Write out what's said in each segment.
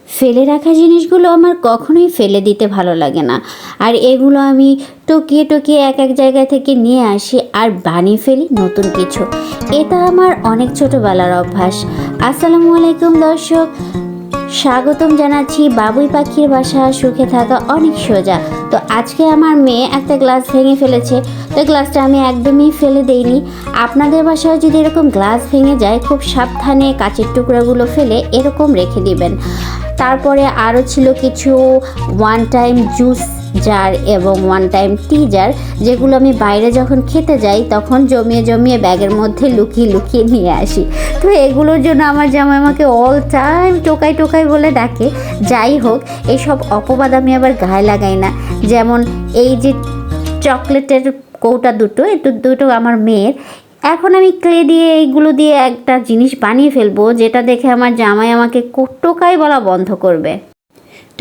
ফেলে রাখা জিনিসগুলো আমার কখনোই ফেলে দিতে ভালো লাগে না। আর এগুলো আমি টকিয়ে টকিয়ে এক এক জায়গা থেকে নিয়ে আসি আর বানিয়ে ফেলি নতুন কিছু। এটা আমার অনেক ছোটোবেলার অভ্যাস। আসসালামু আলাইকুম দর্শক, স্বাগতম জানাচ্ছি বাবুই পাখির বাসা সুখে থাকা অনেক সোজা। তো আজকে আমার মেয়ে একটা গ্লাস ভেঙে ফেলেছে, তো গ্লাসটা আমি একদমই ফেলে দেইনি। আপনাদের বাসায় যদি এরকম গ্লাস ভেঙে যায়, খুব সাবধানে কাঁচের টুকরাগুলো ফেলে এরকম রেখে দিবেন। তারপরে আরও ছিল কিছু ওয়ান টাইম জুস জার এবং ওয়ান টাইম টি জার, যেগুলো আমি বাইরে যখন খেতে যাই তখন জমিয়ে জমিয়ে ব্যাগের মধ্যে লুকিয়ে লুকিয়ে নিয়ে আসি। তো এগুলোর জন্য আমার জামাই আমাকে অল টাইম টোকাই টোকাই বলে ডাকে। যাই হোক, এইসব অপবাদ আমি আবার গায়ে লাগাই না। যেমন এই যে চকলেটের কৌটা দুটো আমার মেয়ের, এখন আমি ক্লে দিয়ে এইগুলো দিয়ে একটা জিনিস বানিয়ে ফেলবো, যেটা দেখে আমার জামাই আমাকে টোকাই বলা বন্ধ করবে।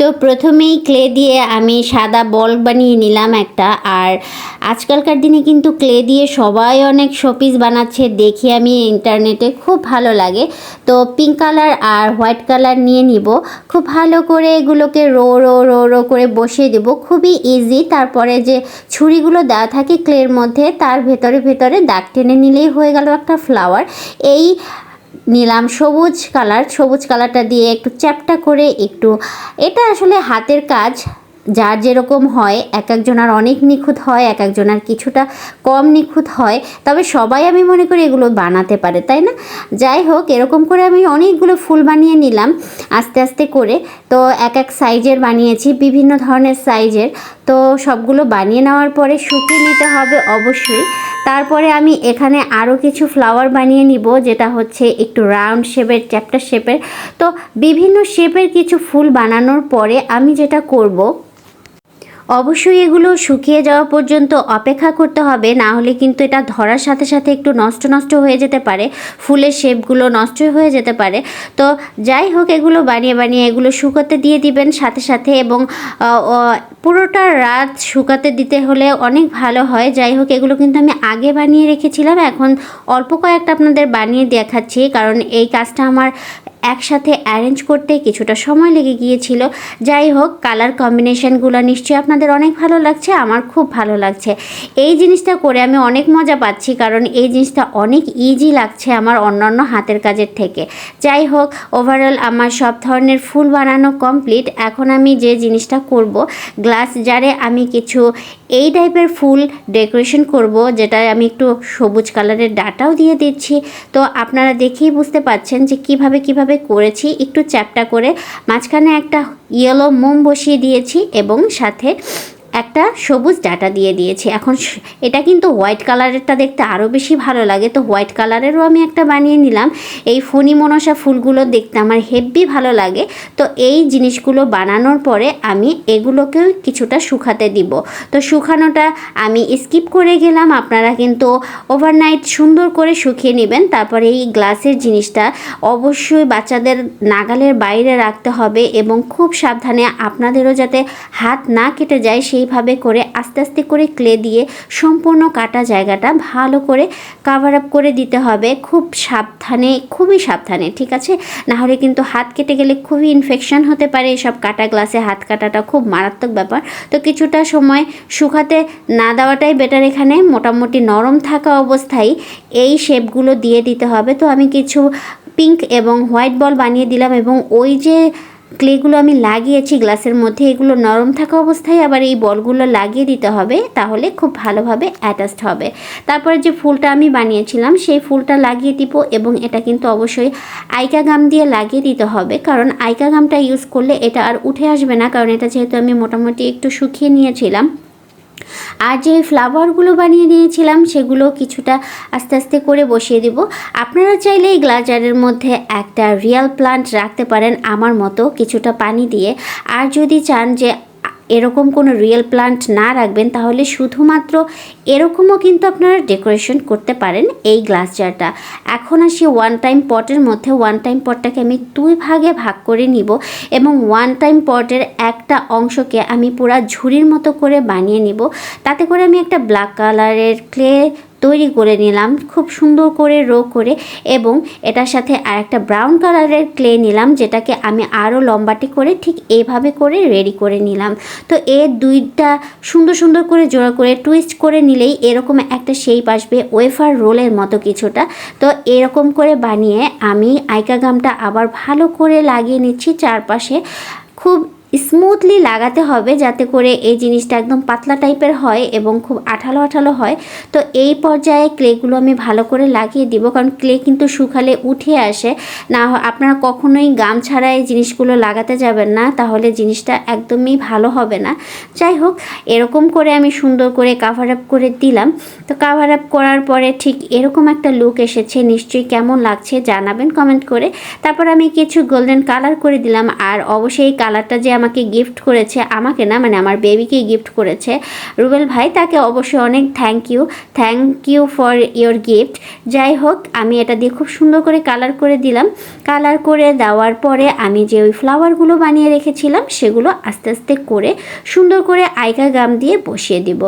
তো প্রথমেই ক্লে দিয়ে আমি সাদা বল বানিয়ে নিলাম একটা। আর আজকালকার দিনে কিন্তু ক্লে দিয়ে সবাই অনেক শোপিস বানাচ্ছে, দেখি আমি ইন্টারনেটে, খুব ভালো লাগে। তো পিঙ্ক কালার আর হোয়াইট কালার নিয়ে নিব, খুব ভালো করে এগুলোকে রো রো রো রো করে বসিয়ে দেবো, খুবই ইজি। তারপরে যে ছুরিগুলো দেওয়া থাকে ক্লের মধ্যে, তার ভেতরে ভেতরে দাগ টেনে নিলেই হয়ে গেল একটা ফ্লাওয়ার। এই নিলাম সবুজ কালারটা দিয়ে একটু চ্যাপটা করে একটু, এটা আসলে হাতের কাজ, যার যেরকম হয়, এক একজনের অনেক নিখুঁত হয়, এক একজনের কিছুটা কম নিখুঁত হয়, তবে সবাই আমি মনে করি এগুলো বানাতে পারে, তাই না? যাই হোক, এরকম করে আমি অনেকগুলো ফুল বানিয়ে নিলাম আস্তে আস্তে করে। তো এক এক সাইজের বানিয়েছি, বিভিন্ন ধরনের সাইজের। তো সবগুলো বানিয়ে নেওয়ার পরে শুকিয়ে নিতে হবে অবশ্যই। তারপরে আমি এখানে আরও কিছু ফ্লাওয়ার বানিয়ে নিব, যেটা হচ্ছে একটু রাউন্ড শেপের, চ্যাপ্টার শেপের। তো বিভিন্ন শেপের কিছু ফুল বানানোর পরে আমি যেটা করব, অবশ্যই এগুলো শুকিয়ে যাওয়া পর্যন্ত অপেক্ষা করতে হবে, না হলে কিন্তু এটা ধরার সাথে সাথে একটু নষ্ট হয়ে যেতে পারে, ফুলের শেপগুলো নষ্ট হয়ে যেতে পারে। তো যাই হোক, এগুলো বানিয়ে বানিয়ে এগুলো শুকাতে দিয়ে দিবেন সাথে সাথে, এবং পুরোটা রাত শুকাতে দিতে হলে অনেক ভালো হয়। যাই হোক, এগুলো কিন্তু আমি আগে বানিয়ে রেখেছিলাম, এখন অল্প কয়েকটা আপনাদের বানিয়ে দেখাচ্ছি, কারণ এই কাজটা আমার একসাথে অ্যারেঞ্জ করতে কিছুটা সময় লেগে গিয়েছিল। যাই হোক, কালার কম্বিনেশনগুলো নিশ্চয়ই আপনাদের অনেক ভালো লাগছে, আমার খুব ভালো লাগছে। এই জিনিসটা করে আমি অনেক মজা পাচ্ছি, কারণ এই জিনিসটা অনেক ইজি লাগছে আমার অন্যান্য হাতের কাজের থেকে। যাই হোক, ওভারঅল আমার সব ধরনের ফুল বানানো কমপ্লিট। এখন আমি যে জিনিসটা করব, গ্লাস জারে আমি কিছু এই টাইপের ফুল ডেকোরেশন করব, যেটা আমি একটু সবুজ কালারের ডাটাও দিয়ে দিচ্ছি। তো আপনারা দেখেই বুঝতে পাচ্ছেন যে কিভাবে করেছি। একটু চ্যাপটা করে মাঝখানে একটা ইয়েলো মোম বসিয়ে দিয়েছি এবং সাথে একটা সবুজ ডাটা দিয়ে দিয়েছি। এখন এটা কিন্তু হোয়াইট কালারেরটা দেখতে আরও বেশি ভালো লাগে, তো হোয়াইট কালারেরও আমি একটা বানিয়ে নিলাম। এই ফণি মনসা ফুলগুলো দেখতে আমার হেব্বি ভালো লাগে। তো এই জিনিসগুলো বানানোর পরে আমি এগুলোকেও কিছুটা শুকাতে দিব। তো শুকানোটা আমি স্কিপ করে গেলাম, আপনারা কিন্তু ওভারনাইট সুন্দর করে শুকিয়ে নেবেন। তারপরে এই গ্লাসের জিনিসটা অবশ্যই বাচ্চাদের নাগালের বাইরে রাখতে হবে, এবং খুব সাবধানে, আপনাদেরও যাতে হাত না কেটে যায় সেইভাবে করে আস্তে আস্তে করে ক্লে দিয়ে সম্পূর্ণ কাটা জায়গাটা ভালো করে কাভার আপ করে দিতে হবে, খুবই সাবধানে, ঠিক আছে? না হলে কিন্তু হাত কেটে গেলে খুবই ইনফেকশন হতে পারে। এসব কাটা গ্লাসে হাত কাটাটা খুব মারাত্মক ব্যাপার। তো কিছুটা সময় শুকাতে না দেওয়াটাই বেটার। এখানে মোটামুটি নরম থাকা অবস্থায় এই শেপগুলো দিয়ে দিতে হবে। তো আমি কিছু পিঙ্ক এবং হোয়াইট বল বানিয়ে দিলাম, এবং ওই যে ক্লেগুলো আমি লাগিয়েছি গ্লাসের মধ্যে, এগুলো নরম থাকা অবস্থায় আবার এই বলগুলো লাগিয়ে দিতে হবে, তাহলে খুব ভালোভাবে অ্যাটাচড হবে। তারপরে যে ফুলটা আমি বানিয়েছিলাম সেই ফুলটা লাগিয়ে দিব, এবং এটা কিন্তু অবশ্যই আইকা গাম দিয়ে লাগিয়ে দিতে হবে, কারণ আইকা গামটা ইউজ করলে এটা আর উঠে আসবে না, কারণ এটা যেহেতু আমি মোটামুটি একটু শুকিয়ে নিয়েছিলাম। আর যে ফ্লাওয়ারগুলো বানিয়ে নিয়েছিলাম সেগুলো কিছুটা আস্তে আস্তে করে বসিয়ে দিব। আপনারা চাইলে এই গ্লাস জারের মধ্যে একটা রিয়েল প্লান্ট রাখতে পারেন আমার মতো কিছুটা পানি দিয়ে। আর যদি চান যে এরকম কোনো রিয়েল প্লান্ট না রাখবেন, তাহলে শুধুমাত্র এরকমও কিন্তু আপনারা ডেকোরেশন করতে পারেন এই গ্লাস জারটা। এখন আসি ওয়ান টাইম পটের মধ্যে। ওয়ান টাইম পটটাকে আমি দুই ভাগে ভাগ করে নিব, এবং ওয়ান টাইম পটের একটা অংশকে আমি পুরা ঝুড়ির মতো করে বানিয়ে নিব। তাতে করে আমি একটা ব্ল্যাক কালারের ক্লে তৈরি করে নিলাম খুব সুন্দর করে রো করে, এবং এটার সাথে আর একটা ব্রাউন কালারের ক্লে নিলাম, যেটাকে আমি আরও লম্বাটি করে ঠিক এইভাবে করে রেডি করে নিলাম। তো এর দুইটা সুন্দর সুন্দর করে জোড়া করে টুইস্ট করে নিলেই এরকম একটা শেপ আসবে, ওয়েফার রোলের মতো কিছুটা। তো এরকম করে বানিয়ে আমি আইকা গামটা আবার ভালো করে লাগিয়ে নিচ্ছি চারপাশে। খুব স্মুথলি লাগাতে হবে যাতে করে এই জিনিসটা একদম পাতলা টাইপের হয় এবং খুব আঠালো আঠালো হয়। তো এই পর্যায়ে ক্লেগুলো আমি ভালো করে লাগিয়ে দিব, কারণ ক্লে কিন্তু শুকালে উঠে আসে না। আপনারা কখনোই গাম ছাড়া এই জিনিসগুলো লাগাতে যাবেন না, তাহলে জিনিসটা একদমই ভালো হবে না। যাই হোক, এরকম করে আমি সুন্দর করে কাভার আপ করে দিলাম। তো কাভার আপ করার পরে ঠিক এরকম একটা লুক এসেছে, নিশ্চয়ই কেমন লাগছে জানাবেন কমেন্ট করে। তারপর আমি কিছু গোল্ডেন কালার করে দিলাম, আর অবশ্যই এই কালারটা যে আমাকে গিফট করেছে, আমাকে না মানে আমার বেবিকে গিফট করেছে রুবেল ভাই, তাকে অবশ্যই অনেক thank you for your gift. যাই হোক, আমি এটা দিয়ে খুব সুন্দর করে কালার করে দিলাম। কালার করে দেওয়ার পরে আমি যে ওই ফ্লাওয়ারগুলো বানিয়ে রেখেছিলাম সেগুলো আস্তে আস্তে করে সুন্দর করে আইকা গাম দিয়ে বসিয়ে দিব।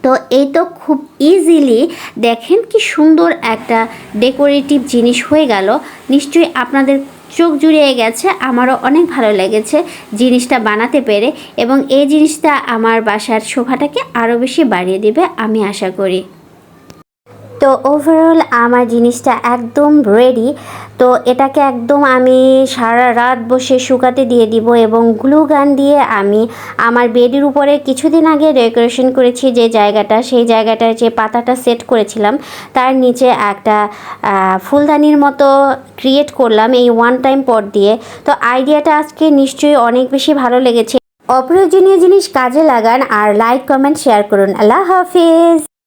তো এই তো খুব ইজিলি দেখেন কি সুন্দর একটা ডেকোরেটিভ জিনিস হয়ে গেল। নিশ্চয়ই আপনাদের চোখ জুড়িয়ে গেছে, আমারও অনেক ভালো লেগেছে জিনিসটা বানাতে পেরে, এবং এই জিনিসটা আমার বাসার শোভাটাকে আরও বেশি বাড়িয়ে দেবে আমি আশা করি। তো ওভারঅল আমার জিনিসটা একদম রেডি। তো এটাকে একদম আমি সারা রাত বসে শুকাতে দিয়ে দিব, এবং গ্লু গান দিয়ে আমি আমার বেডের উপরে কিছুদিন আগে ডেকোরেশন করেছি যে জায়গাটা, সেই জায়গাটায় যে পাতাটা সেট করেছিলাম তার নিচে একটা ফুলদানির মতো ক্রিয়েট করলাম এই ওয়ান টাইম পট দিয়ে। তো আইডিয়াটা আজকে নিশ্চয়ই অনেক বেশি ভালো লেগেছে। অপ্রয়োজনীয় জিনিস কাজে লাগান, আর লাইক কমেন্ট শেয়ার করুন। আল্লাহ হাফিজ।